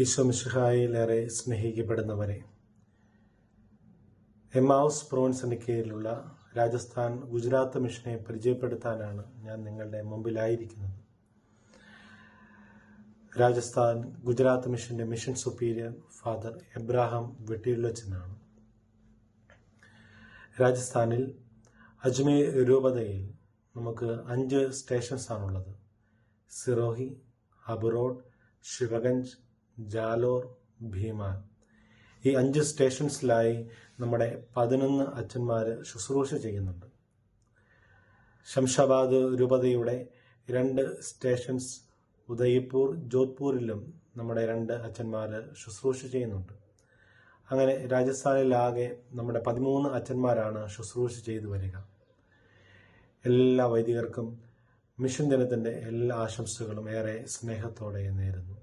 ഈശോ മിശിഹായിലേറെ സ്നേഹിക്കപ്പെടുന്നവരെ, എമ്മാവുസ് പ്രൊവിൻസിന് കീഴിലുള്ള രാജസ്ഥാൻ ഗുജറാത്ത് മിഷനെ പരിചയപ്പെടുത്താനാണ് ഞാൻ നിങ്ങളുടെ മുമ്പിലായിരിക്കുന്നത്. രാജസ്ഥാൻ ഗുജറാത്ത് മിഷന്റെ മിഷൻ സുപ്പീരിയർ ഫാദർ എബ്രഹാം വെട്ടിയുള്ളച്ചനാണ്. രാജസ്ഥാനിൽ അജ്മീർ രൂപതയിൽ നമുക്ക് 5 സ്റ്റേഷൻസ് ആണുള്ളത്. സിറോഹി, അബറോഡ്, ശിവഗഞ്ച്, ജാലോർ, ഭീമാൻ. ഈ 5 സ്റ്റേഷൻസിലായി നമ്മുടെ 11 അച്ഛന്മാർ ശുശ്രൂഷ ചെയ്യുന്നുണ്ട്. ശംഷാബാദ് രൂപതയുടെ 2 സ്റ്റേഷൻസ് ഉദയ്പൂർ, ജോധ്പൂരിലും നമ്മുടെ 2 അച്ഛന്മാർ ശുശ്രൂഷ ചെയ്യുന്നുണ്ട്. അങ്ങനെ രാജസ്ഥാനിലാകെ നമ്മുടെ 13 അച്ഛന്മാരാണ് ശുശ്രൂഷ ചെയ്തു വരിക. എല്ലാ വൈദികർക്കും മിഷൻ ദിനത്തിൻ്റെ എല്ലാ ആശംസകളും ഏറെ സ്നേഹത്തോടെ നേരുന്നു.